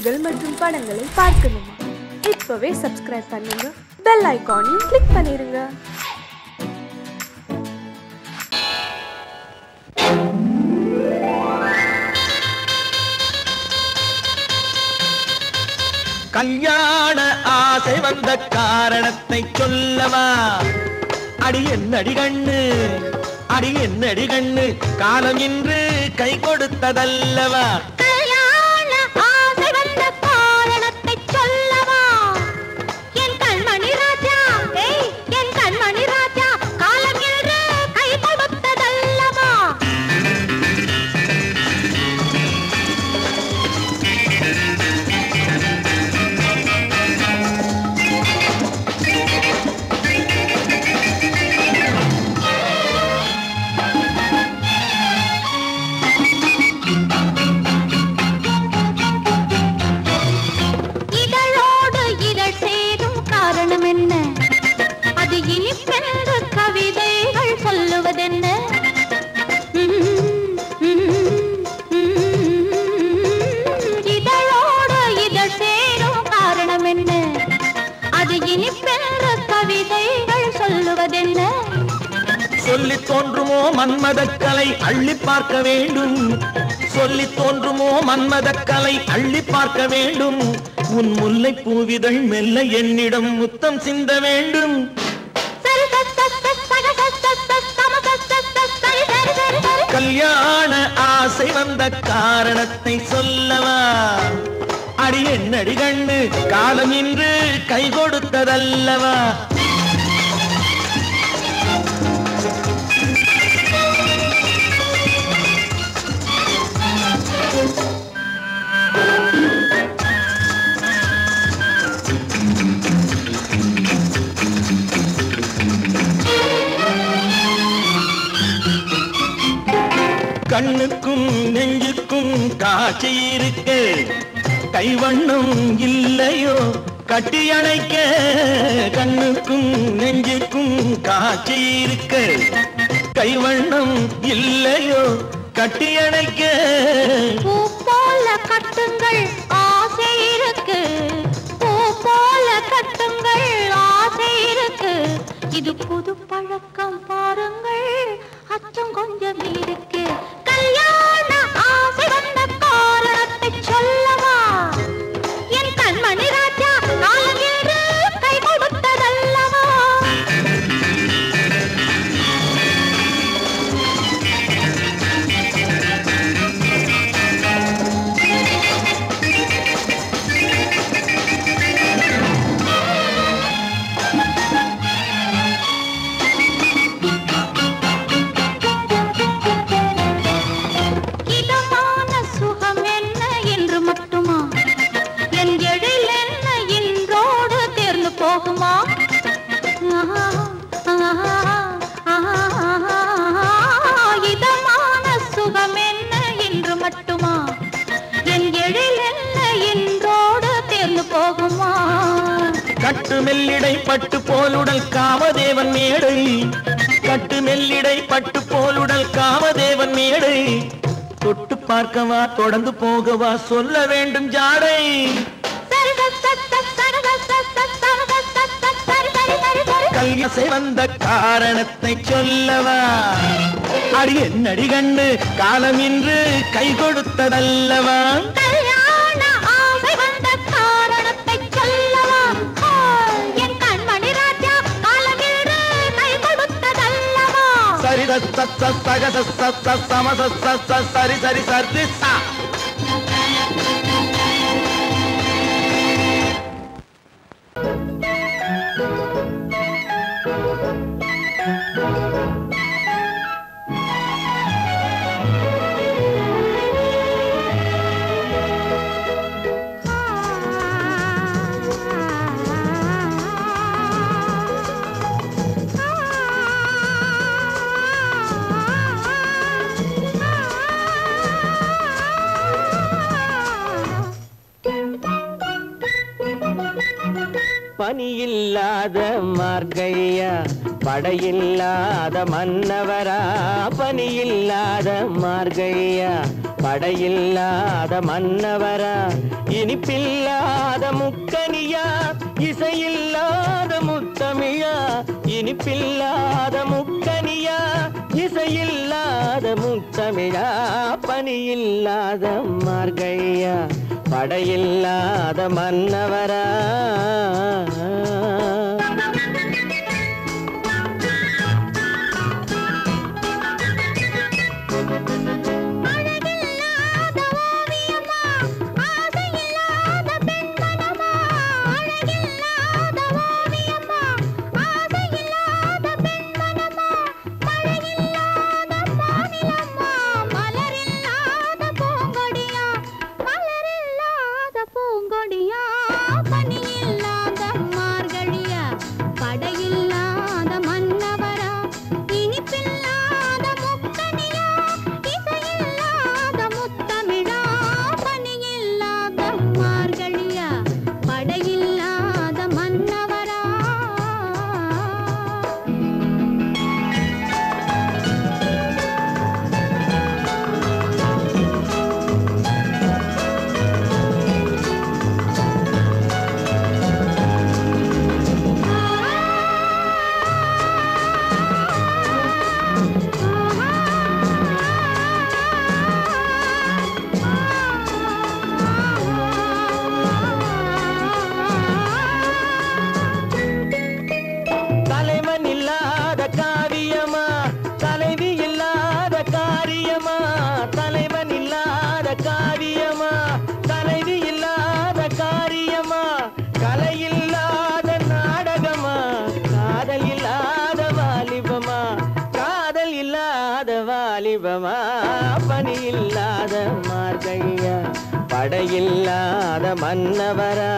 நிகழ்ச்சிகள் மற்றும் படங்களை பார்க்கணுமா? இப்பவே சப்ஸ்கிரைப் பண்ணுங்க, பெல் ஐகானையும் கிளிக் பண்ணிருங்க. கல்யாண ஆசை வந்த காரணத்தை சொல்லவா? அடி என்னடி கண்ணு, அடி என்னடி கண்ணு, காலம் இன்று கை கொடுத்ததல்லவா? கல்யாண ஆசை வந்த காரணத்தை சொல்லவா? என் கண்மணி ராஜா, என் கண்மணி ராஜா, காலம் இன்று கை கொடுத்ததல்லவா? சொல்லி தோன்றுமோ மன்மதக்கலை அள்ளி பார்க்க வேண்டும், சொல்லி தோன்றுமோ மன்மதக்கலை அள்ளி பார்க்க வேண்டும். உன் முல்லை பூவிதழ் மெல்ல என்னிடம் முத்தம் சிந்த வேண்டும். கல்யாண ஆசை வந்த காரணத்தை சொல்லவா? அடி என்னடி கண்ணு, காலம் இன்று கை கொடுத்ததல்லவா? கண்ணுக்கும் நெஞ்சுக்கும் காட்சி இருக்கு, கைவண்ணம் இல்லையோ கட்டி அணைக்க? கண்ணுக்கும் நெஞ்சுக்கும் காட்சி இருக்கு, கைவண்ணம் இல்லையோ கட்டி அணைக்க? பூ போல கட்டுங்கள் ஆசை இருக்கு, பூ போல கட்டுங்கள் ஆசை இருக்கு. இது புது பழக்கம் பாருங்கள், அச்சம் கொஞ்சம் இருக்கு. கல்யாண ஆசை வந்த காரணத்தை சொல்லவா? என் கண்மணி ராஜா, காலம் இன்று கை கொடுத்ததல்லவா? இதமான சுகம் என்ன என்று மட்டுமா? என் எழில் என்ன என்றோடு தேர்ந்து போகுமா? கட்டு மெல்லிடை பட்டு போலுடல் காமதேவன் மேடை, கட்டு மெல்லிடை பட்டு போலுடல் காமதேவன் மேடை. தொட்டு பார்க்கவா தொடர்ந்து போகவா சொல்ல வேண்டும் ஜாடை. கல்யாசை வந்த காரணத்தை சொல்லவா? அடி என்னடி கண்டு, காலம் இன்று கை கொடுத்ததல்லவா? கல்யாண ஆசை வந்த காரணத்தை சொல்லவா? என் கண்மணி ராஜா, காலம் இன்று கை கொடுத்ததல்லவா? சரி சக சம சரி சரி சரி சா. பனியில்லாத மார்கழியா, படையில்லாத மன்னவரா? பனியில்லாத மார்கழியா, படையில்லாத மன்னவரா? இனி இனிப்பில்லாத முக்கனியா இசையில்லாத முத்தமிழா இனிப்பில்லாத முக்கனியா இசையில்லாத முத்தமிழா பனியில்லாத மார்கழியா படையில்லாத மன்னவரா பனியில்லாத மார்கழியா படையில்லாத மன்னவரா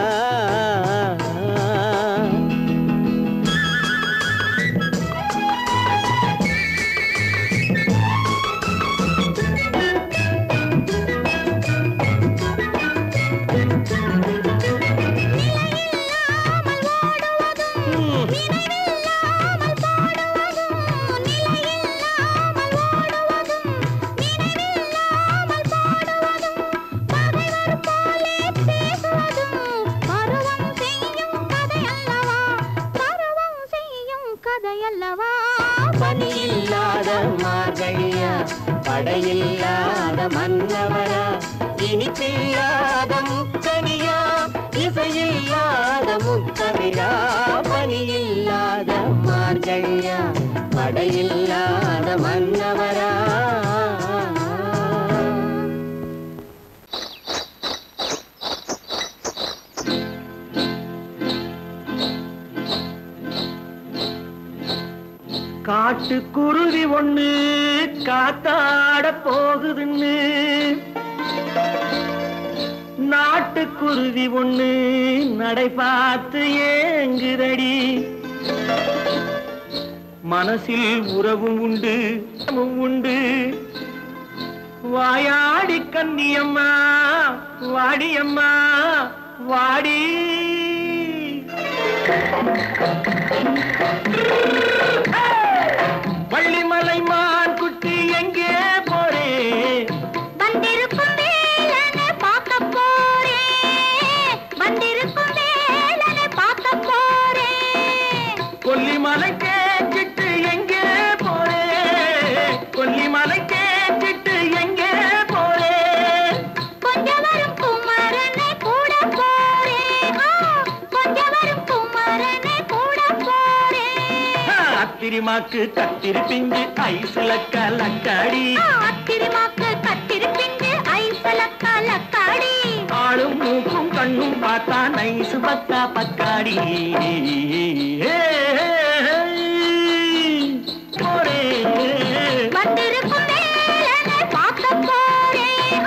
பனியில்லாத மார்கழியா படையில்லாத மன்னவரா இனிப்பில்லாத முக்கனியா இசையில்லாத முத்தமிழா பனியில்லாத மார்கழியா படையில்லாத மன்னவரா காட்டுக்குருவி ஒண்ணு காத்தாட போகுதுன்னு நாட்டுக்குருவி ஒண்ணு நடை பார்த்து ஏங்குதடி மனசில் உறவும் உண்டு உண்டு வாயாடி கன்னியம்மா வாடியம்மா வாடி வள்ளிமலை மான் குட்டி எங்கே போறே வந்திருக்கும் வேலனை பார்க்க போறேன் வந்திருக்கும் வேலனை பார்க்க போறேன் கொல்லிமலை கேட்டுட்டு எங்கே போறே கொல்லிமலை கேட்டுட்டு எங்கே போறே கொஞ்சம் வரும் குமரனை கூட போறேன் கொஞ்சம் வரும் குமரனை கூட போறேன் அத்திரிமாக்கு கத்திருப்பிஞ்சு ஐசுல கலக்காடி அத்திரிமாக்கு கத்திருப்பிஞ்சு ஐசுல கலக்காடி ஆளும் மூக்கும் கண்ணும் பார்த்தா நைசு பக்கா பக்காடி போரே வந்திருக்கும் வேலனை பார்க்க போறேன்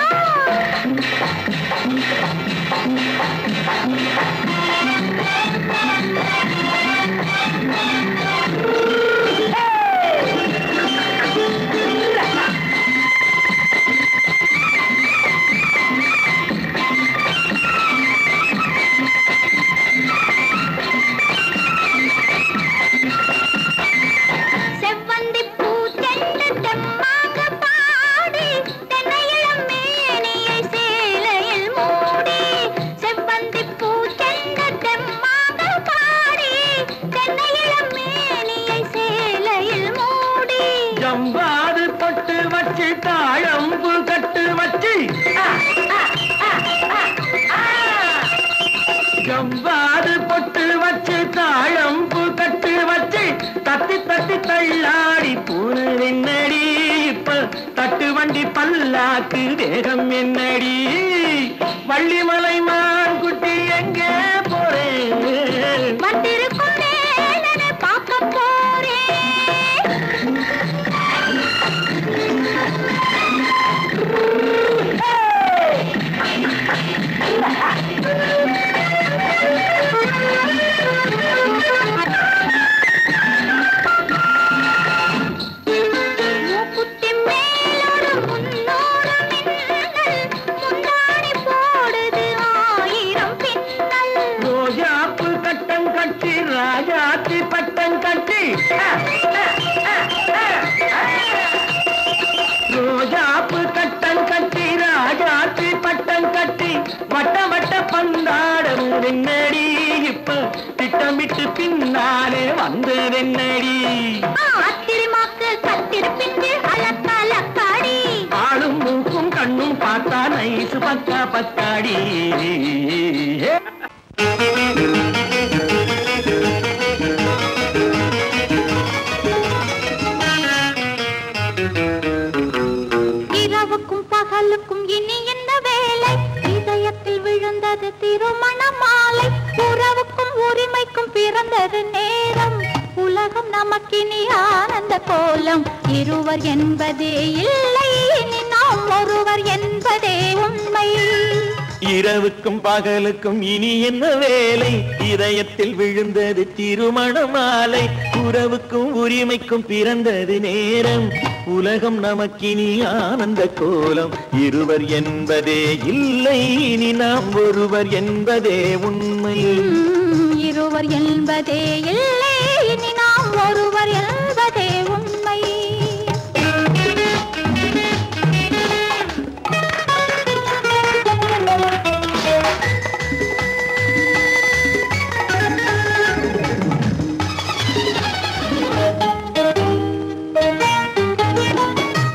ஜவ்வாது பொட்டு வச்சு தாழம்பு கட்டு வச்சு தத்தி தத்தி தள்ளாடி பூனு என்னடி இப்ப தட்டு வண்டி பல்லாக்கு வேகம் என்னடி வள்ளிமலை மான் குட்டி எங்கே போறேன் வந்திருக்கும் வேலனை பார்க்க போறேன் மூக்குத்தி மேலோடு முன்னோடு மின்னல் முந்தாணி போடுது ஆயிரம் பின்னல் ரோஜாப்பு கட்டம் கட்டி ராஜாத்தி பட்டம் கட்டி ரோஜாப்பு கட்டம் கட்டி ராஜாத்தி பட்டம் கட்டி வட்ட வட்ட பந்தாடம் என்னடி இப்ப திட்டமிட்டு பின்னாலே வந்ததென்னடி ஆத்திரமாக்கு கத்திருப்பிட்டு அலக்காடி ஆளும் மூக்கும் கண்ணும் பார்த்தா நைசு பக்கா பத்தாடி இரவுக்கும் பகலுக்கும் இனி என்ன வேலை இதயத்தில் விழுந்தது திருமண மாலை உறவுக்கும் உரிமைக்கும் பிறந்தது நேரம் உலகம் நமக்கினி ஆனந்த கோலம் இருவர் என்பதே இல்லை இனி நாம் ஒருவர் என்பதே உண்மை இரவுக்கும் பகலுக்கும் இனி என்ன வேலை இதயத்தில் விழுந்தது திருமண மாலை உறவுக்கும் உரிமைக்கும் பிறந்தது நேரம் உலகம் நமக்கினி ஆனந்த கோலம் இருவர் என்பதே இல்லை இனி நாம் ஒருவர் என்பதே உண்மை இருவர் என்பதே இல்லை இனி நாம் ஒருவர் என்பதே உண்மை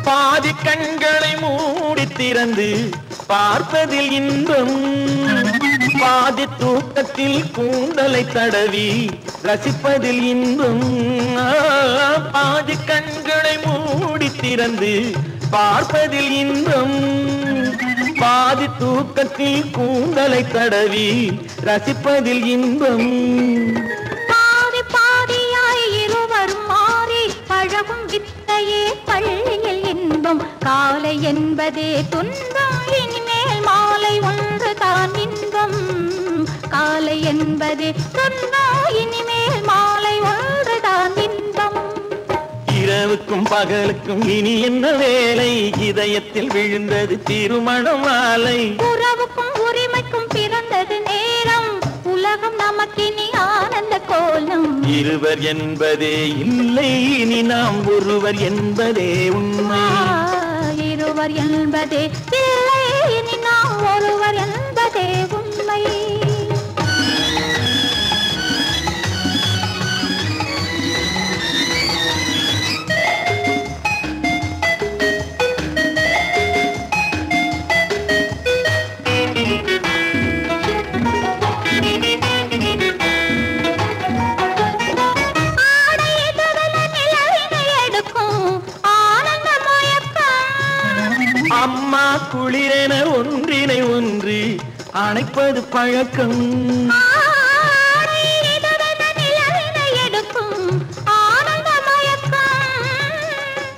பாதி கண்களை மூடி திறந்து பார்ப்பதில் இன்பம் பாதி தூக்கத்தில் கூந்தலை தடவி ரசிப்பதில் இன்பம் பாதி கண்களை மூடி திறந்து பார்ப்பதில் இன்பம் பாதி தூக்கத்தில் கூந்தலை தடவி ரசிப்பதில் இன்பம் பாதி பாதியாய் இருவரும் மாறி பழகும் வித்தையே பள்ளியில் இன்பம் காலை என்பதே துன்பம் இனிமேல் மாலை ஒன்று தான் இன்பம் காலை என்பதே துன்பம் இனிமேல் மாலை ஒன்று தான் இன்பம் இரவுக்கும் பகலுக்கும் இனி என்ன வேலை இதயத்தில் விழுந்தது திருமண மாலை உறவுக்கும் உரிமைக்கும் பிறந்தது நேரம் உலகம் நமக்கினி ஆனந்த கோலம் இருவர் என்பதே இல்லை இனி நாம் ஒருவர் என்பதே உண்மை இருவர் என்பதே இல்லை இனி நாம் ஒருவர் என்பதே உண்மை அம்மா குளிரென ஒன்றினை ஒன்று அணைப்பது பழக்கம்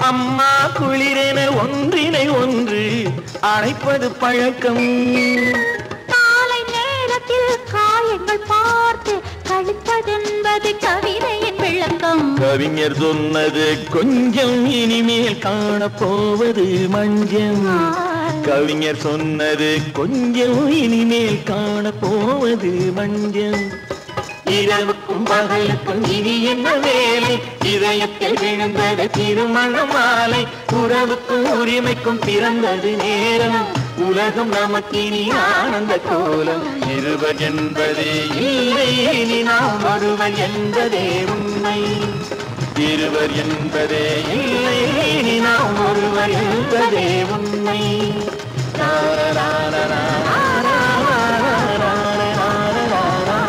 அம்மா குளிரென ஒன்றினை ஒன்று அணைப்பது பழக்கம் காலை நேரத்தில் காயங்கள் பார்த்து கழிப்பதென்பது கவிதையின் விளக்கம் கவிஞர் சொன்னது கொஞ்சம் இனிமேல் காணப்போவது மஞ்சம் கவிஞர் சொன்னது கொஞ்சம் இனிமேல் காணப்போவது மஞ்சம் இரவுக்கும் பகலுக்கும் இனி என்ன வேலை இதயத்தில் விழுந்தது திருமண மாலை உறவுக்கும் உரிமைக்கும் பிறந்தது நேரம் உலகம் நமக்கினி ஆனந்த கோலம் இருவர் என்பதே இல்லை இனி நாம் ஒருவர் என்பதே உண்மை இருவர் என்பதே இல்லை இனி நாம் ஒருவர் என்பதே உண்மை ரா ரா ரா ரா ரா ரா ரா ரா ரா ரா ரா.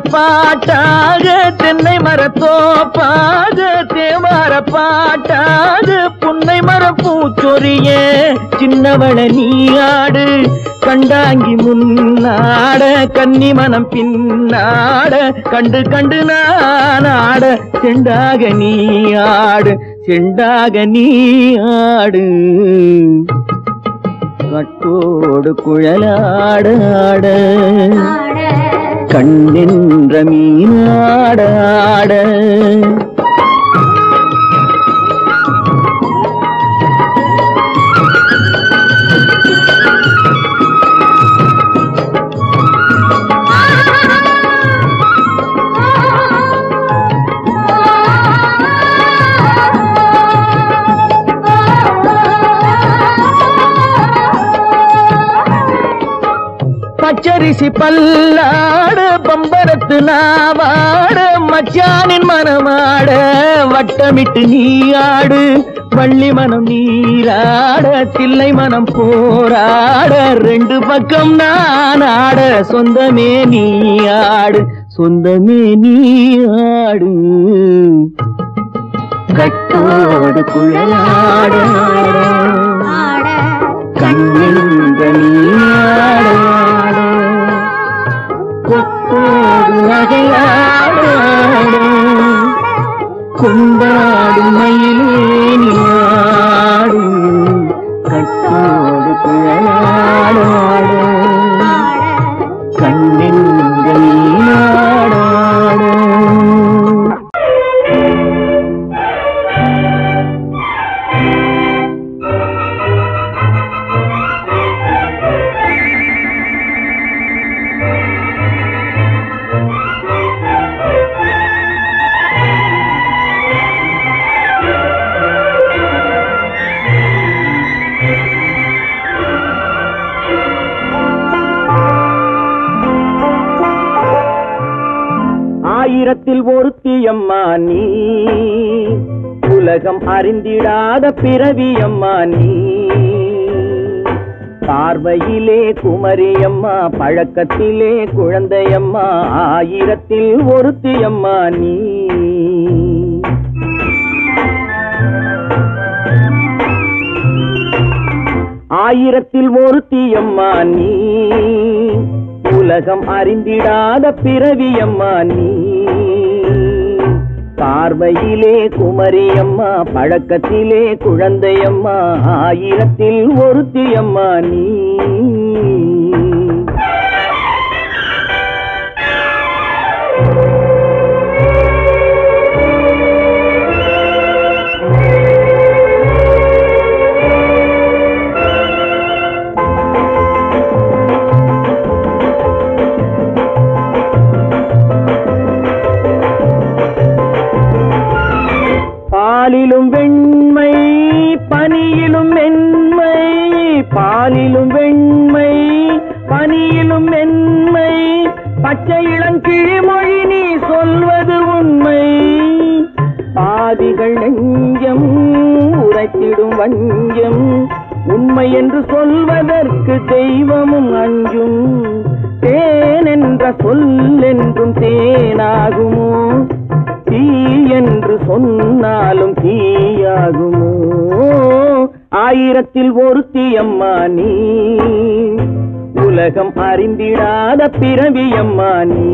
பாட்டாக தென்னை மரத்தோப்பாக தேவார பாட்டாக புன்னை மர பூச்சொரிய சின்னவள நீயாடு கண்டாங்கி முன்னாட கன்னி மனம் பின்னாட கண்டு கண்டு நானாட செண்டாக நீயாடு செண்டாக நீயாடு கட்டோடு குழலாடாட கண்ணின்ற மீனாடாட பச்சரிசி பல்லாட பம்பரத்து நாவாட மச்சானின் மனமாட வட்டமிட்டு நீயாடு வள்ளி மனம் நீராட தில்லை மனம் போராட ரெண்டு பக்கம் நானாட சொந்தமே நீயாடு சொந்தமே நீயாடு கட்டோடு குழலாட கண்ணின்ற நீயாட கொத்தோடு நகையாட கொண்டாடு மயிலேனியாடு கட்டோடு குழலாட கண்ணின்ற நீயாட ஆயிரத்தில் ஒருத்தியம்மா நீ உலகம் அறிந்திடாத பிறவியம்மா நீ பார்வையிலே குமரியம்மா பழக்கத்திலே குழந்தையம்மா ஆயிரத்தில் ஒருத்தியம்மா நீ ஆயிரத்தில் ஒருத்தியம்மா நீ உலகம் அறிந்திடாத பிறவியம்மா நீ பார்வையிலே குமரியம்மா பழக்கத்திலே குழந்தையம்மா ஆயிரத்தில் ஒருத்தியம்மா நீ பாலிலும் வெண்மை பனியிலும் மென்மை பாலிலும் வெண்மை பனியிலும் மென்மை பச்சை இளங்கிழிமொழி நீ சொல்வது உண்மை பாதிகள் நெஞ்சம் உரைத்திடும் வஞ்சம் உண்மை என்று சொல்வதற்கு தெய்வமும் அஞ்சும் தேன் என்ற சொல் என்றும் தேனாகுமோ தீ என்று சொன்னாலும் தீயாகுமோ ஆயிரத்தில் ஒருத்தியம்மா நீ உலகம் அறிந்திடாத பிறவியம்மா நீ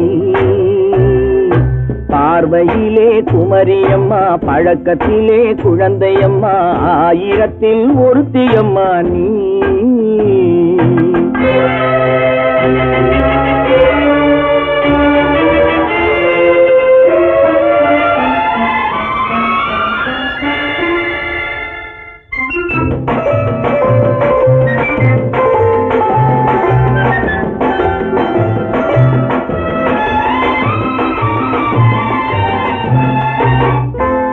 பார்வையிலே குமரியம்மா பழக்கத்திலே குழந்தையம்மா ஆயிரத்தில் ஒருத்தியம்மா நீ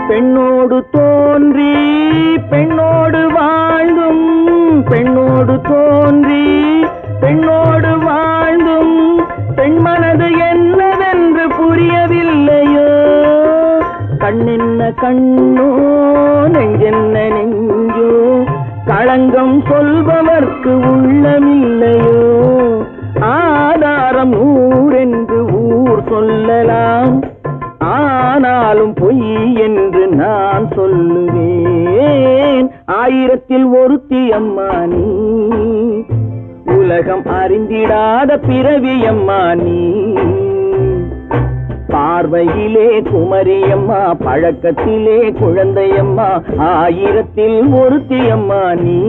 பெண்ணோடு தோன்றி பெண்ணோடு வாழ்ந்தும் பெண்ணோடு தோன்றி பெண்ணோடு வாழ்ந்தும் பெண் மனது என்னவென்று புரியவில்லையோ கண்ணென்ன கண்ணோ நெஞ்சென்ன நெஞ்சோ களங்கம் சொல்பவர்க்கு உள்ளமில்லையோ ஆதாரம் ஊரென்று ஊர் சொல்லலாம், ஆனாலும் பொய் என்று நான் சொல்லுவேன். 1000ல் ஒருத்தி அம்மா நீ, உலகம் அறிந்திடாத பிறவி அம்மா நீ. பார்வையிலே குமரியம்மா, பழக்கத்திலே குழந்தையம்மா, 1000ல் ஒருத்தி அம்மா நீ.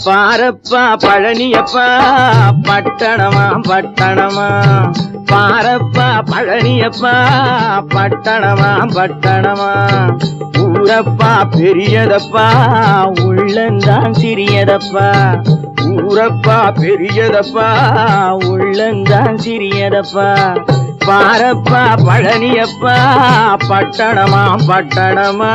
பாரப்பா பழனியப்பா பட்டணமா பட்டணமா, பாரப்பா பழனியப்பா பட்டணமா பட்டணமா. ஊரப்பா பெரியதப்பா உள்ளந்தான் சிறியதப்பா, ஊரப்பா பெரியதப்பா உள்ளந்தான் சிறியதப்பா. பாரப்பா பழனியப்பா பட்டணமா பட்டணமா.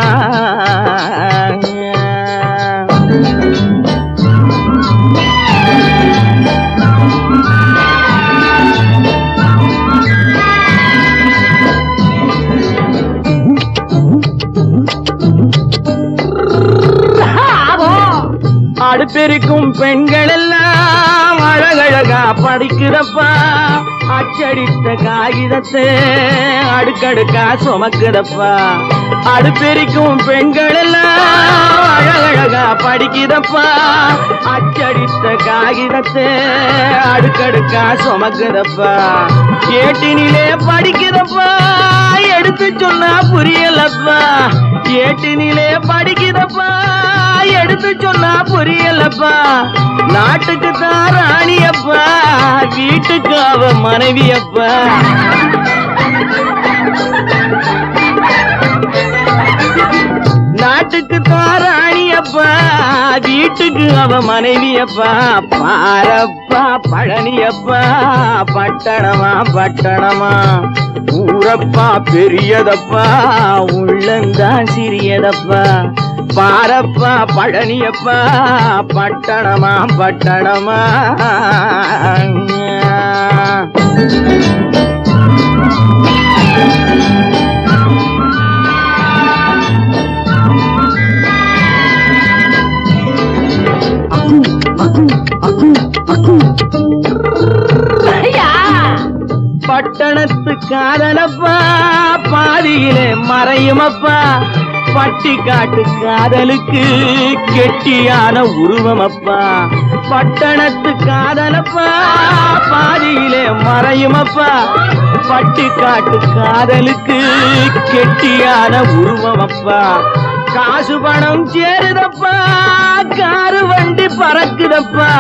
அடுப்பெருக்கும் பெண்கள் எல்லாம் அழகழகா படிக்கிறப்பா, அச்சடித்த காகிதத்தை அடுக்கடுக்கா சுமக்குதப்பா. அடுப்பெருக்கும் பெண்கள் எல்லாம் அழகழகா படிக்கிறப்பா, அச்சடித்த காகிதத்தை அடுக்கடுக்கா சுமக்குதப்பா. ஏட்டினிலே படிக்கிறப்பா, எடுத்து சொன்னா புரியலப்பா. ஏட்டினிலே படிக்கிறப்பா, எடுத்து சொன்னா புரியலப்பா. நாட்டுக்கு தான் ராணியப்பா, வீட்டுக்கு அவ மனைவியப்பா. நாட்டுக்கு தான் ராணியப்பா, வீட்டுக்கு அவ மனைவியப்பா. பாரப்பா பழனியப்பா பட்டணமா பட்டணமா. ஊரப்பா பெரியதப்பா உள்ளந்தான் சிறியதப்பா. பாரப்பா பழனியப்பா பட்டணமா பட்டணமா. பட்டணத்து காதலப்பா பாதியிலே மறையுமப்பா. பட்டி காட்டு காதலுக்கு கெட்டியான உருவமப்பா. பட்டணத்து காதலப்பா பாதியிலே மறையுமப்பா. பட்டி காட்டு காதலுக்கு கெட்டியான உருவமப்பா. காசு பணம் சேருதப்பா, காரு வண்டி பறக்குதப்பா.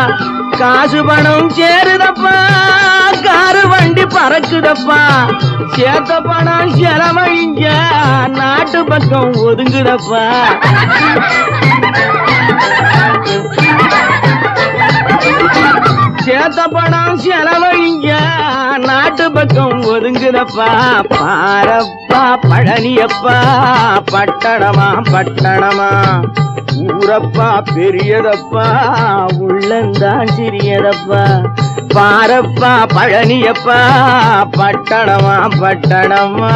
காசு பணம் சேருதப்பா, காரு வண்டி பறக்குதப்பா. சேத்த பணம் செலவழிஞ்ச நாட்டு பக்கம் ஒதுங்குதப்பா. சேத்த பணம் செலவழிஞ்ச நாட்டு பக்கம் ஒதுங்குதப்பா. பாரப்பா பழனியப்பா பட்டணமா பட்டணமா. ஊரப்பா பெரியதப்பா உள்ளந்தான் சிறியதப்பா. பாரப்பா பழனியப்பா பட்டணமா பட்டணமா.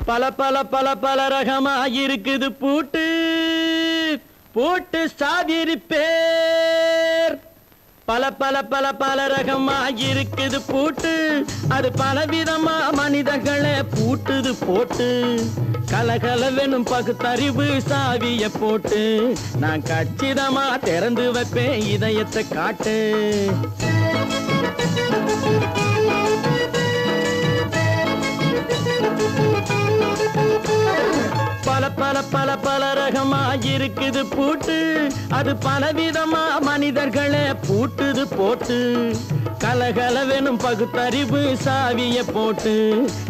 பல பல பல பல ரகமா இருக்குது பூட்டு பூட்டு சாதிரி பேர் பல பல பல பல ரகமா இருக்குது பூட்டு அது பலவிதமா மனிதர்களை பூட்டுது போட்டு கலகலவெனும் பகுத்தறிவு சாவிய போட்டு நான் கச்சிதமா திறந்து வைப்பேன் இதயத்தை காட்டு பல பல பல பல ரகமா இருக்குது பூட்டு அது பலவிதமா மனிதர்களை பூட்டுது போட்டு கலகலவெனும் பகுத்தறிவு சாவிய போட்டு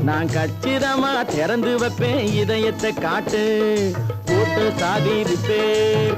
நான் கச்சிதமா திறந்து வைப்பேன் இதயத்தை காட்டு போட்டு சாதிரு பேர்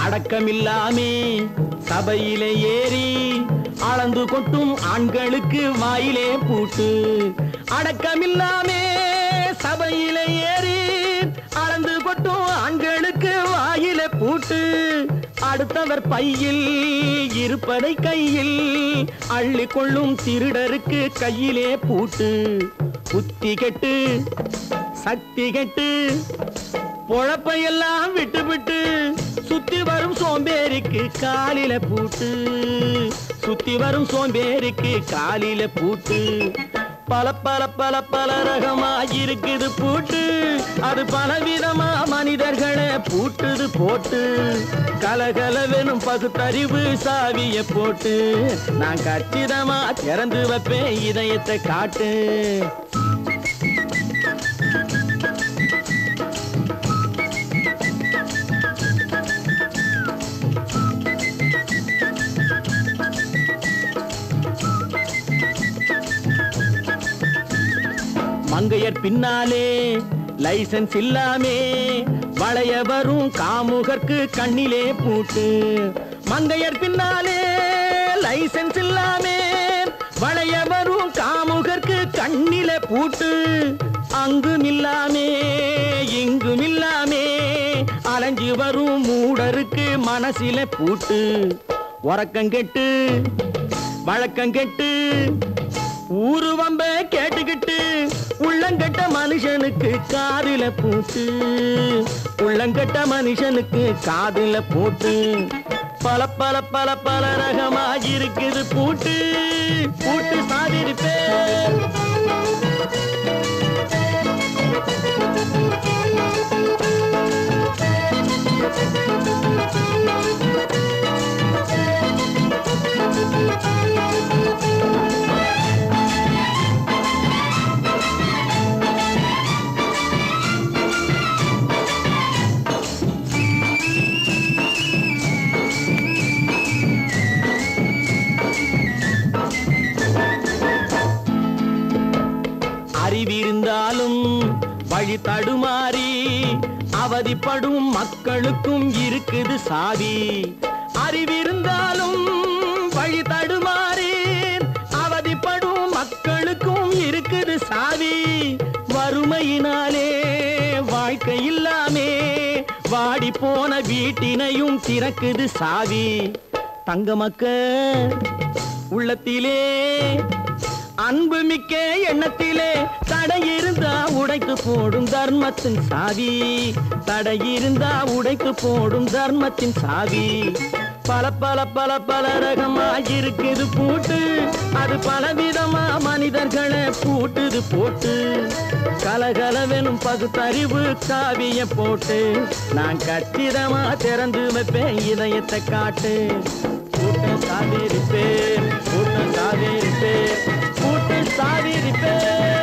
அடக்கமில்லாமே சபையிலே ஏறி அளந்து கொட்டும் ஆண்களுக்கு வாயிலே பூட்டு அடக்கமில்லாமே சபையிலே ஏறி அளந்து கொட்டும் ஆண்களுக்கு வாயிலே பூட்டு அடுத்தவர் பையில் இருப்பதை கையில் அள்ளிக்கொள்ளும் திருடருக்கு கையிலே பூட்டு. புத்தி கெட்டு சக்தி கெட்டு பொழப்பையெல்லாம் விட்டு விட்டு சுத்தி வரும் சோம்பேறிக்கு காலில பூட்டு. சுத்தி வரும் சோம்பேறிக்கு காலில பூட்டு. பல பல பல பல ரகமா இருக்குது பூட்டு. அது பலவிதமா மனிதர்களை பூட்டுது போட்டு. கலகலவெனும் பகுத்தறிவு சாவிய போட்டு நான் கச்சிதமா திறந்து வைப்பேன் இதயத்தை காட்டு. மங்கையர் பின்னாலே லைசன்ஸ் இல்லாமே வளைய வரும் காமுகர்க்கு கண்ணிலே பூட்டு. மங்கையர் பின்னாலே லைசன்ஸ் இல்லாமே வளைய வரும் காமுகர்க்கு கண்ணிலே பூட்டு. அங்கும் இல்லாமே இங்கும் இல்லாமே அலைஞ்சு வரும் மூடருக்கு மனசில பூட்டு. உறக்கங்கெட்டு வழக்கங்கெட்டு ஊரு வம்ப கேட்டுக்கிட்டு உள்ளங்கட்ட மனுஷனுக்கு காதில பூட்டு. உள்ளங்கட்ட மனுஷனுக்கு காதில பூட்டு. பல பல பல பல ரகமா இருக்குது பூட்டு. பூட்டு சாதிருப்பேன். அறிவிருந்தாலும் வழி தடுமாறி அவதிப்படும் மக்களுக்கும் இருக்குது சாவி. அறிவிருந்தாலும் வழி தடுமாறி அவதிப்படும் மக்களுக்கும் இருக்குது சாவி. வறுமையினாலே வாழ்க்கை இல்லாமே வாடி போன வீட்டினையும் திறக்குது சாவி. தங்க மக்க உள்ளத்திலே அன்பு மிக்க எண்ணத்திலே தடை இருந்தா உடைத்து போடும் தர்மத்தின் சாவி. தடை இருந்தா உடைத்து போடும் தர்மத்தின் சாவி. பல பல பல பல ரகமா இருக்குது பூட்டு. அது பலவிதமா மனிதர்களை பூட்டுது போட்டு. கலகலவெனும் பகுத்தறிவு சாவிய போட்டு நான் கச்சிதமா திறந்து வைப்பேன் இதயத்தை காட்டு. கூட்டம் சாதிருப்பேன் கூட்டம் சாதிருப்பேன் கூட்டம் சாதிருப்பேன்.